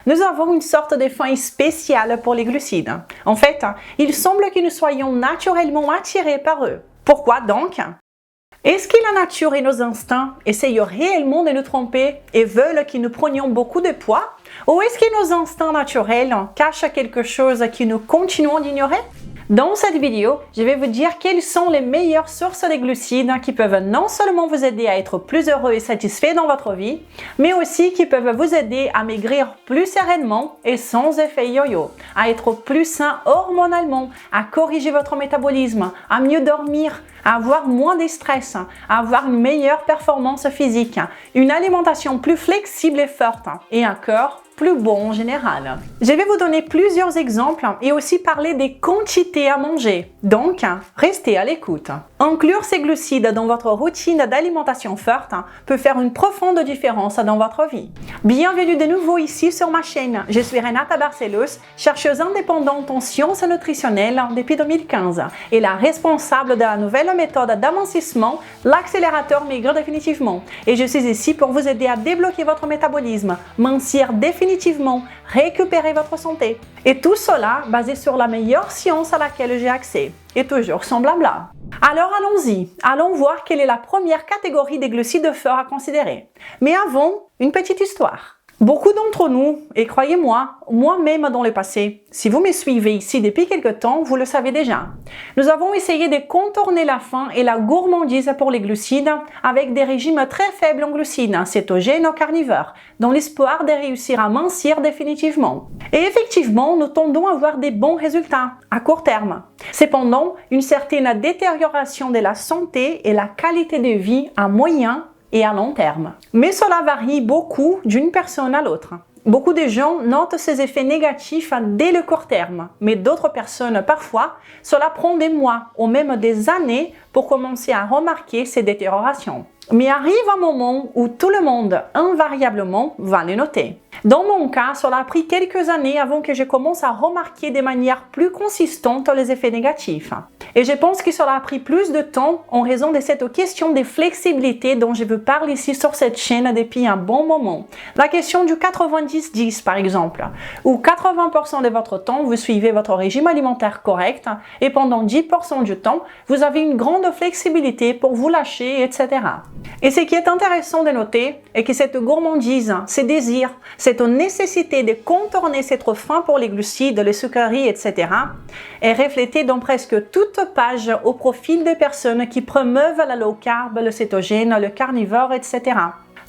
Nous avons une sorte de faim spéciale pour les glucides. En fait, il semble que nous soyons naturellement attirés par eux. Pourquoi donc? Est-ce que la nature et nos instincts essayent réellement de nous tromper et veulent que nous prenions beaucoup de poids? Ou est-ce que nos instincts naturels cachent quelque chose que nous continuons d'ignorer? Dans cette vidéo, je vais vous dire quelles sont les meilleures sources de glucides qui peuvent non seulement vous aider à être plus heureux et satisfait dans votre vie, mais aussi qui peuvent vous aider à maigrir plus sereinement et sans effet yo-yo, à être plus sain hormonalement, à corriger votre métabolisme, à mieux dormir, à avoir moins de stress, à avoir une meilleure performance physique, une alimentation plus flexible et forte et un corps plus bon en général. Je vais vous donner plusieurs exemples et aussi parler des quantités à manger. Donc, restez à l'écoute. Inclure ces glucides dans votre routine d'alimentation forte peut faire une profonde différence dans votre vie. Bienvenue de nouveau ici sur ma chaîne. Je suis Renata Barcelos, chercheuse indépendante en sciences nutritionnelles depuis 2015 et la responsable de la nouvelle méthode d'amincissement, l'accélérateur maigrir définitivement. Et je suis ici pour vous aider à débloquer votre métabolisme, mincir définitivement, récupérer votre santé. Et tout cela basé sur la meilleure science à laquelle j'ai accès. Et toujours sans blabla. Alors allons-y, allons voir quelle est la première catégorie des glucides forts à considérer. Mais avant, une petite histoire. Beaucoup d'entre nous, et croyez-moi, moi-même dans le passé, si vous me suivez ici depuis quelque temps, vous le savez déjà. Nous avons essayé de contourner la faim et la gourmandise pour les glucides avec des régimes très faibles en glucides, cétogènes ou carnivores, dans l'espoir de réussir à mincir définitivement. Et effectivement, nous tendons à avoir des bons résultats à court terme. Cependant, une certaine détérioration de la santé et la qualité de vie à moyen et à long terme. Mais cela varie beaucoup d'une personne à l'autre. Beaucoup de gens notent ces effets négatifs dès le court terme, mais d'autres personnes, parfois, cela prend des mois ou même des années pour commencer à remarquer ces détériorations. Mais arrive un moment où tout le monde, invariablement, va les noter. Dans mon cas, cela a pris quelques années avant que je commence à remarquer de manière plus consistante les effets négatifs. Et je pense que cela a pris plus de temps en raison de cette question de flexibilité dont je vous parle ici sur cette chaîne depuis un bon moment. La question du 90-10 par exemple, où 80% de votre temps vous suivez votre régime alimentaire correct et pendant 10% du temps, vous avez une grande flexibilité pour vous lâcher, etc. Et ce qui est intéressant de noter est que cette gourmandise, ces désirs, cette nécessité de contourner cette faim pour les glucides, les sucreries, etc. est reflétée dans presque toute page au profil des personnes qui promeuvent la low carb, le cétogène, le carnivore, etc.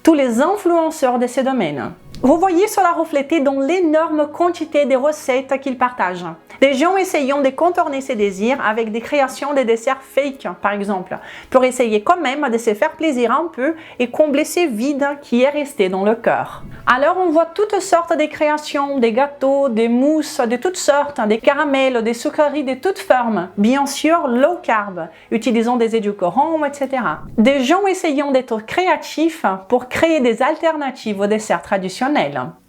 Tous les influenceurs de ces domaines. Vous voyez cela reflété dans l'énorme quantité de recettes qu'ils partagent. Des gens essayant de contourner ces désirs avec des créations de desserts fake, par exemple, pour essayer quand même de se faire plaisir un peu et combler ce vide qui est resté dans le cœur. Alors on voit toutes sortes de créations, des gâteaux, des mousses de toutes sortes, des caramels, des sucreries de toutes formes, bien sûr low carb, utilisant des édulcorants, etc. Des gens essayant d'être créatifs pour créer des alternatives aux desserts traditionnels.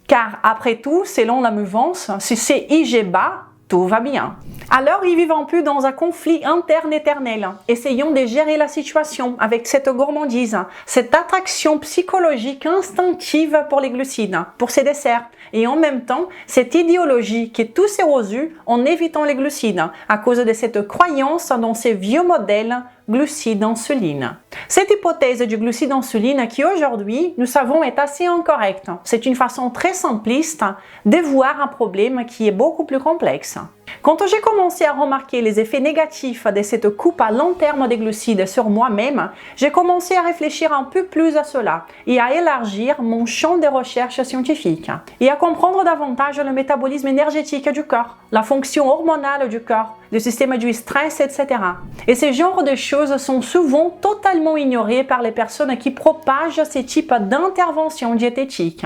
Car après tout, selon la mouvance, si c'est IG bas, tout va bien. Alors ils vivent un peu dans un conflit interne éternel, essayant de gérer la situation avec cette gourmandise, cette attraction psychologique instinctive pour les glucides, pour ces desserts, et en même temps cette idéologie que tout s'est reçu en évitant les glucides, à cause de cette croyance dans ces vieux modèles glucides-insuline. Cette hypothèse du glucide-insuline qui aujourd'hui, nous savons, est assez incorrecte. C'est une façon très simpliste de voir un problème qui est beaucoup plus complexe. Quand j'ai commencé à remarquer les effets négatifs de cette coupe à long terme des glucides sur moi-même, j'ai commencé à réfléchir un peu plus à cela et à élargir mon champ de recherche scientifique et à comprendre davantage le métabolisme énergétique du corps, la fonction hormonale du corps, le système du stress, etc. Et ce genre de choses sont souvent totalement ignorées par les personnes qui propagent ce type d'intervention diététique.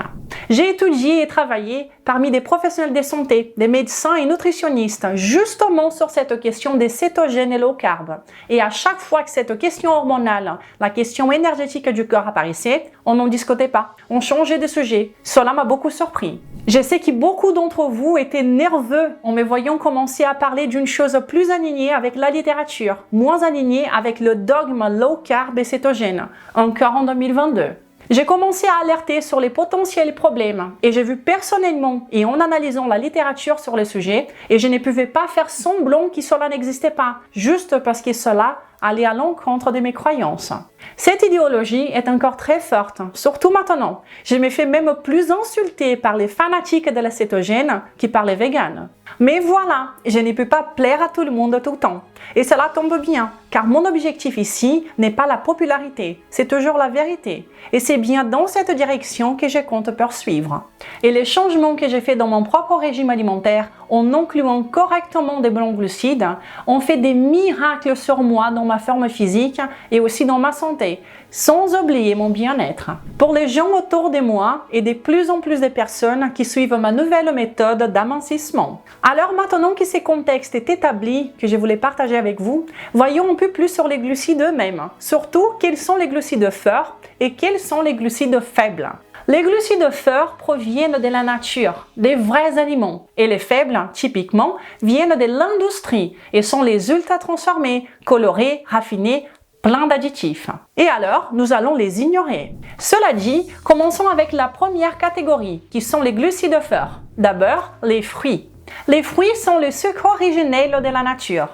J'ai étudié et travaillé parmi des professionnels de santé, des médecins et nutritionnistes, justement sur cette question des cétogènes et low carb. Et à chaque fois que cette question hormonale, la question énergétique du corps apparaissait, on n'en discutait pas. On changeait de sujet. Cela m'a beaucoup surpris. Je sais que beaucoup d'entre vous étaient nerveux en me voyant commencer à parler d'une chose plus alignée avec la littérature, moins alignée avec le dogme low carb et cétogène, encore en 2022. J'ai commencé à alerter sur les potentiels problèmes et j'ai vu personnellement et en analysant la littérature sur le sujet et je ne pouvais pas faire semblant que cela n'existait pas, juste parce que cela allait à l'encontre de mes croyances. Cette idéologie est encore très forte, surtout maintenant. Je me fais même plus insulter par les fanatiques de la cétogène que par les véganes. Mais voilà, je ne peux pas plaire à tout le monde tout le temps. Et cela tombe bien, car mon objectif ici n'est pas la popularité, c'est toujours la vérité. Et c'est bien dans cette direction que je compte poursuivre. Et les changements que j'ai faits dans mon propre régime alimentaire, en incluant correctement des bons glucides, ont fait des miracles sur moi dans ma forme physique et aussi dans ma santé, sans oublier mon bien-être. Pour les gens autour de moi et de plus en plus de personnes qui suivent ma nouvelle méthode d'amincissement. Alors maintenant que ce contexte est établi, que je voulais partager avec vous, voyons un peu plus sur les glucides eux-mêmes. Surtout, quels sont les glucides forts et quels sont les glucides faibles. Les glucides forts proviennent de la nature, des vrais aliments, et les faibles, typiquement, viennent de l'industrie et sont les ultra transformés, colorés, raffinés, plein d'additifs. Et alors, nous allons les ignorer. Cela dit, commençons avec la première catégorie, qui sont les glucides forts. D'abord, les fruits. Les fruits sont le sucre originel de la nature.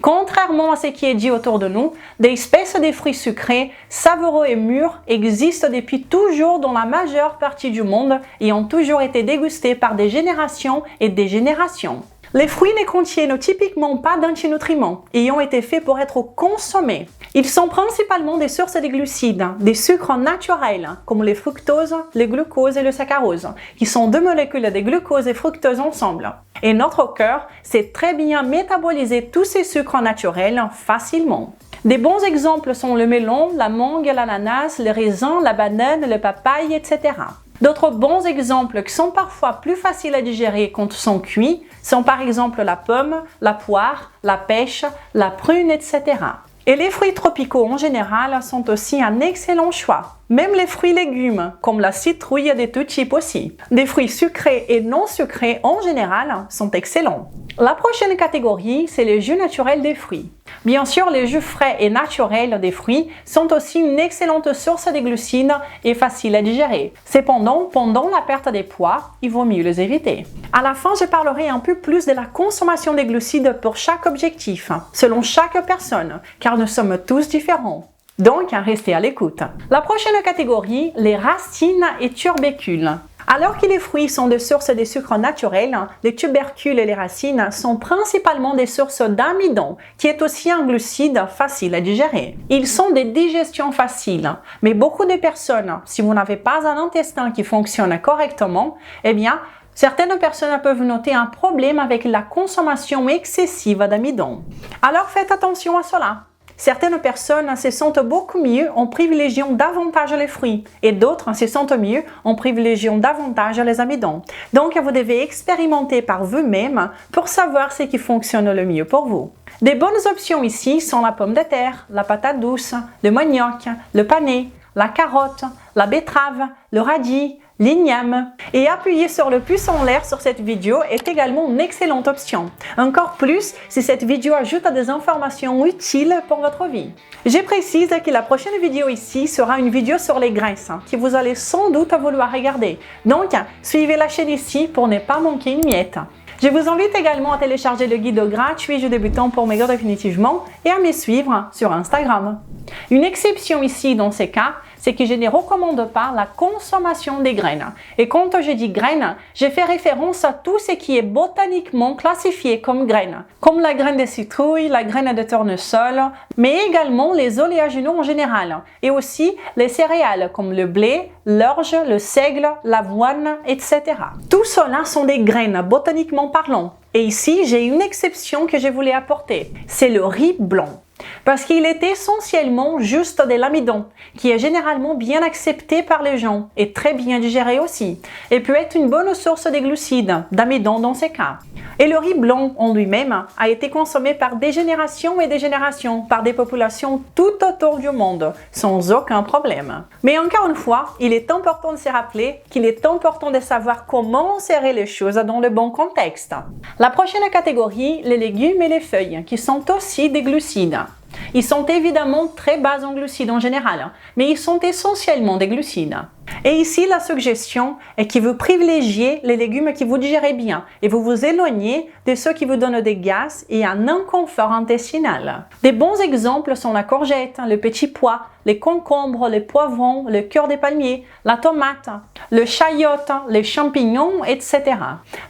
Contrairement à ce qui est dit autour de nous, des espèces de fruits sucrés, savoureux et mûrs existent depuis toujours dans la majeure partie du monde et ont toujours été dégustés par des générations et des générations. Les fruits ne contiennent typiquement pas d'antinutriments et ont été faits pour être consommés. Ils sont principalement des sources de glucides, des sucres naturels, comme le fructose, le glucose et le saccharose, qui sont deux molécules de glucose et fructose ensemble. Et notre corps sait très bien métaboliser tous ces sucres naturels facilement. Des bons exemples sont le melon, la mangue, l'ananas, le raisin, la banane, le papaye, etc. D'autres bons exemples qui sont parfois plus faciles à digérer quand ils sont cuits sont par exemple la pomme, la poire, la pêche, la prune, etc. Et les fruits tropicaux en général sont aussi un excellent choix. Même les fruits légumes, comme la citrouille de tout type aussi. Des fruits sucrés et non sucrés en général sont excellents. La prochaine catégorie, c'est les jus naturels des fruits. Bien sûr, les jus frais et naturels des fruits sont aussi une excellente source de glucides et faciles à digérer. Cependant, pendant la perte des poids, il vaut mieux les éviter. À la fin, je parlerai un peu plus de la consommation des glucides pour chaque objectif, selon chaque personne, car nous sommes tous différents. Donc, restez à l'écoute. La prochaine catégorie, les racines et tubercules. Alors que les fruits sont des sources de sucre naturels, les tubercules et les racines sont principalement des sources d'amidon, qui est aussi un glucide facile à digérer. Ils sont des digestions faciles, mais beaucoup de personnes, si vous n'avez pas un intestin qui fonctionne correctement, eh bien, certaines personnes peuvent noter un problème avec la consommation excessive d'amidon. Alors faites attention à cela. Certaines personnes se sentent beaucoup mieux en privilégiant davantage les fruits et d'autres se sentent mieux en privilégiant davantage les amidons. Donc, vous devez expérimenter par vous-même pour savoir ce qui fonctionne le mieux pour vous. Des bonnes options ici sont la pomme de terre, la patate douce, le manioc, le panais, la carotte, la betterave, le radis, l'igname. Et appuyer sur le pouce en l'air sur cette vidéo est également une excellente option. Encore plus si cette vidéo ajoute des informations utiles pour votre vie. Je précise que la prochaine vidéo ici sera une vidéo sur les graisses que vous allez sans doute vouloir regarder. Donc, suivez la chaîne ici pour ne pas manquer une miette. Je vous invite également à télécharger le guide gratuit Jeux débutants pour maigrir définitivement et à me suivre sur Instagram. Une exception ici dans ces cas, c'est que je ne recommande pas la consommation des graines. Et quand je dis graines, je fais référence à tout ce qui est botaniquement classifié comme graines, comme la graine de citrouille, la graine de tournesol, mais également les oléagineux en général, et aussi les céréales comme le blé, l'orge, le seigle, l'avoine, etc. Tout cela sont des graines botaniquement parlant. Et ici, j'ai une exception que je voulais apporter, c'est le riz blanc. Parce qu'il est essentiellement juste de l'amidon, qui est généralement bien accepté par les gens et très bien digéré aussi, et peut être une bonne source de glucides, d'amidon dans ces cas. Et le riz blanc en lui-même a été consommé par des générations et des générations, par des populations tout autour du monde, sans aucun problème. Mais encore une fois, il est important de se rappeler qu'il est important de savoir comment serrer les choses dans le bon contexte. La prochaine catégorie, les légumes et les feuilles, qui sont aussi des glucides. Ils sont évidemment très bas en glucides en général, mais ils sont essentiellement des glucides. Et ici, la suggestion est que vous privilégiez les légumes qui vous digérez bien et vous vous éloignez de ceux qui vous donnent des gaz et un inconfort intestinal. Des bons exemples sont la courgette, le petit pois, les concombres, les poivrons, le cœur des palmiers, la tomate, le chayote, les champignons, etc.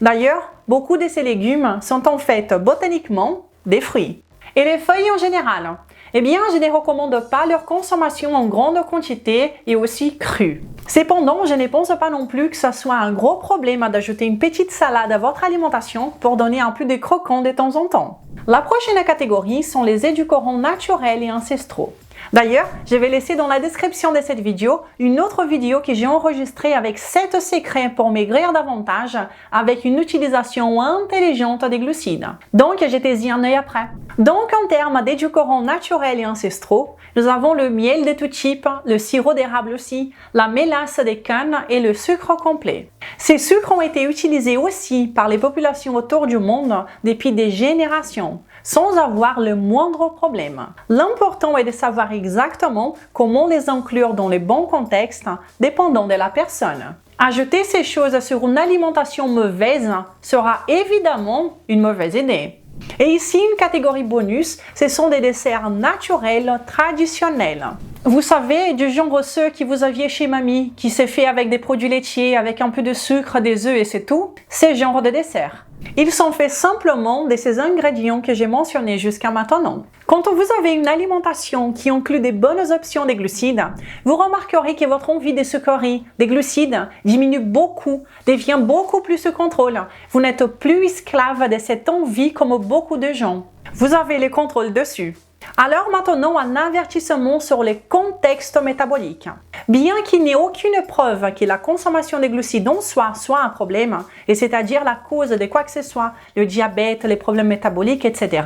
D'ailleurs, beaucoup de ces légumes sont en fait botaniquement des fruits. Et les feuilles en général, eh bien, je ne recommande pas leur consommation en grande quantité et aussi crue. Cependant, je ne pense pas non plus que ce soit un gros problème d'ajouter une petite salade à votre alimentation pour donner un peu de croquant de temps en temps. La prochaine catégorie sont les édulcorants naturels et ancestraux. D'ailleurs, je vais laisser dans la description de cette vidéo une autre vidéo que j'ai enregistrée avec 7 secrets pour maigrir davantage avec une utilisation intelligente des glucides. Donc, jetez-y un œil après. Donc, en termes d'édulcorants naturels et ancestraux, nous avons le miel de tout type, le sirop d'érable aussi, la mélasse des cannes et le sucre complet. Ces sucres ont été utilisés aussi par les populations autour du monde depuis des générations, sans avoir le moindre problème. L'important est de savoir exactement comment les inclure dans les bons contextes, dépendant de la personne. Ajouter ces choses sur une alimentation mauvaise sera évidemment une mauvaise idée. Et ici, une catégorie bonus, ce sont des desserts naturels traditionnels. Vous savez, du genre ceux que vous aviez chez mamie, qui s'est fait avec des produits laitiers, avec un peu de sucre, des œufs et c'est tout, ce genre de dessert. Ils sont faits simplement de ces ingrédients que j'ai mentionnés jusqu'à maintenant. Quand vous avez une alimentation qui inclut des bonnes options de glucides, vous remarquerez que votre envie de sucreries, des glucides, diminue beaucoup, devient beaucoup plus sous contrôle. Vous n'êtes plus esclave de cette envie comme beaucoup de gens. Vous avez le contrôle dessus. Alors maintenant, un avertissement sur les contextes métaboliques. Bien qu'il n'y ait aucune preuve que la consommation de glucides en soi soit un problème, et c'est-à-dire la cause de quoi que ce soit, le diabète, les problèmes métaboliques, etc.,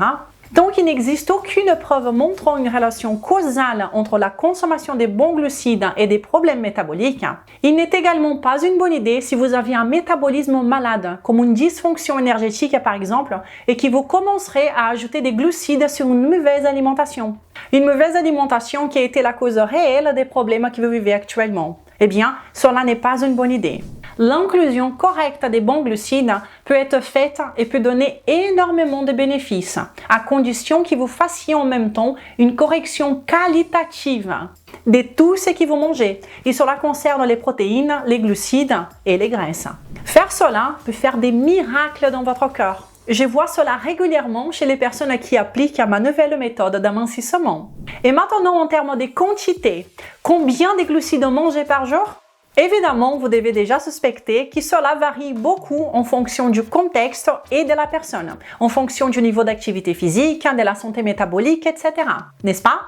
tant qu'il n'existe aucune preuve montrant une relation causale entre la consommation des bons glucides et des problèmes métaboliques, il n'est également pas une bonne idée si vous avez un métabolisme malade, comme une dysfonction énergétique par exemple, et que vous commencerez à ajouter des glucides sur une mauvaise alimentation. Une mauvaise alimentation qui a été la cause réelle des problèmes que vous vivez actuellement. Eh bien, cela n'est pas une bonne idée. L'inclusion correcte des bons glucides peut être faite et peut donner énormément de bénéfices, à condition que vous fassiez en même temps une correction qualitative de tout ce que vous mangez. Et cela concerne les protéines, les glucides et les graisses. Faire cela peut faire des miracles dans votre corps. Je vois cela régulièrement chez les personnes qui appliquent ma nouvelle méthode d'amincissement. Et maintenant, en termes de quantité, combien de glucides mangez par jour? Évidemment, vous devez déjà suspecter que cela varie beaucoup en fonction du contexte et de la personne, en fonction du niveau d'activité physique, de la santé métabolique, etc. N'est-ce pas?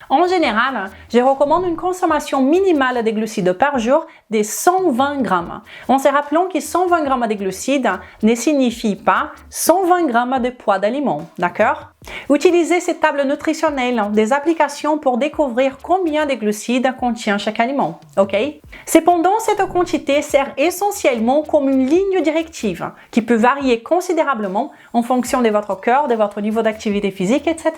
En général, je recommande une consommation minimale de glucides par jour de 120 grammes. En se rappelant que 120 grammes de glucides ne signifie pas 120 grammes de poids d'aliments, d'accord? Utilisez ces tables nutritionnelles, des applications pour découvrir combien de glucides contient chaque aliment, ok? Cependant, cette quantité sert essentiellement comme une ligne directive qui peut varier considérablement en fonction de votre corps, de votre niveau d'activité physique, etc.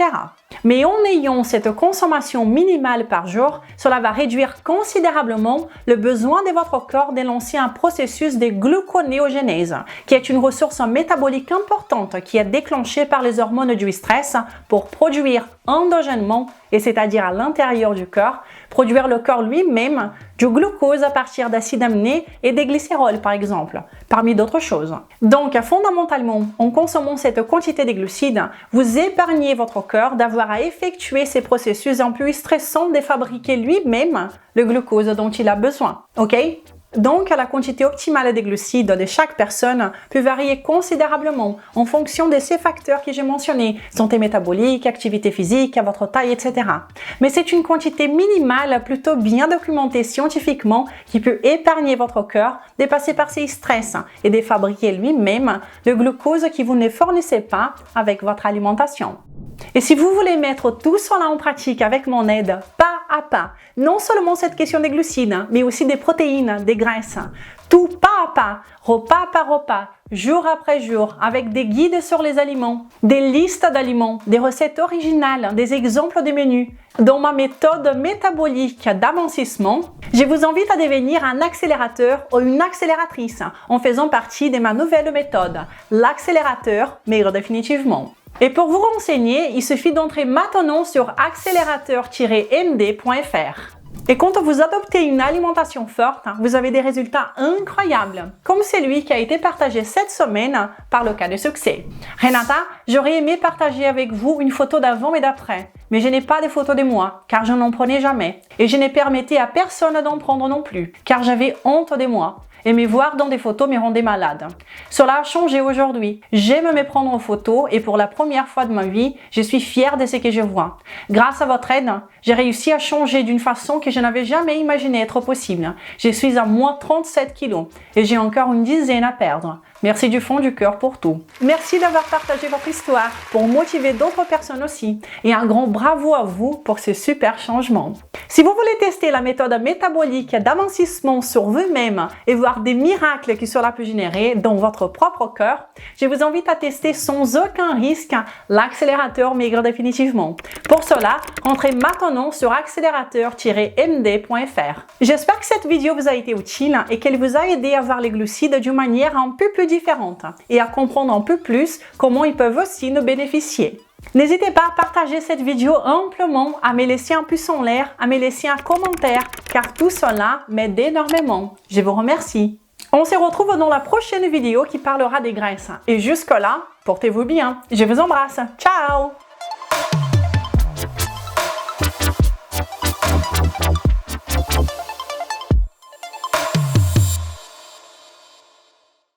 Mais en ayant cette consommation minimale par jour, cela va réduire considérablement le besoin de votre corps de lancer un processus de gluconéogenèse, qui est une ressource métabolique importante qui est déclenchée par les hormones du stress pour produire endogènement, et c'est-à-dire à l'intérieur du corps, produire le corps lui-même du glucose à partir d'acides aminés et des glycérols par exemple, parmi d'autres choses. Donc fondamentalement, en consommant cette quantité de glucides, vous épargnez votre corps d'avoir à effectuer ces processus un peu stressants de fabriquer lui-même le glucose dont il a besoin, ok? Donc, la quantité optimale des glucides de chaque personne peut varier considérablement en fonction de ces facteurs que j'ai mentionnés, santé métabolique, activité physique, votre taille, etc. Mais c'est une quantité minimale plutôt bien documentée scientifiquement qui peut épargner votre corps de passer par ces stress et de fabriquer lui-même le glucose que vous ne fournissez pas avec votre alimentation. Et si vous voulez mettre tout cela en pratique avec mon aide, pas à pas, non seulement cette question des glucides, mais aussi des protéines, des graisses, Tout pas à pas, repas par repas, jour après jour, avec des guides sur les aliments, des listes d'aliments, des recettes originales, des exemples de menus. Dans ma méthode métabolique d'amincissement, je vous invite à devenir un accélérateur ou une accélératrice en faisant partie de ma nouvelle méthode, l'accélérateur maigre définitivement. Et pour vous renseigner, il suffit d'entrer maintenant sur accélérateur-md.fr. Et quand vous adoptez une alimentation forte, vous avez des résultats incroyables, comme celui qui a été partagé cette semaine par le cas de succès. Renata, j'aurais aimé partager avec vous une photo d'avant et d'après, mais je n'ai pas de photos de moi, car je n'en prenais jamais. Et je ne permettais à personne d'en prendre non plus, car j'avais honte de moi. Et me voir dans des photos me rendait malade. Cela a changé aujourd'hui. J'aime me prendre en photo et pour la première fois de ma vie, je suis fière de ce que je vois. Grâce à votre aide, j'ai réussi à changer d'une façon que je n'avais jamais imaginé être possible. Je suis à moins 37 kilos et j'ai encore une dizaine à perdre. Merci du fond du cœur pour tout. Merci d'avoir partagé votre histoire pour motiver d'autres personnes aussi. Et un grand bravo à vous pour ce super changement. Si vous voulez tester la méthode métabolique d'amincissement sur vous-même et voir des miracles que cela peut générer dans votre propre corps, je vous invite à tester sans aucun risque l'accélérateur maigre définitivement. Pour cela, entrez maintenant sur accélérateur-md.fr. J'espère que cette vidéo vous a été utile et qu'elle vous a aidé à voir les glucides d'une manière un peu plus différente et à comprendre un peu plus comment ils peuvent aussi nous bénéficier. N'hésitez pas à partager cette vidéo amplement, à me laisser un pouce en l'air, à me laisser un commentaire, car tout cela m'aide énormément. Je vous remercie. On se retrouve dans la prochaine vidéo qui parlera des graisses. Et jusque-là, portez-vous bien. Je vous embrasse. Ciao!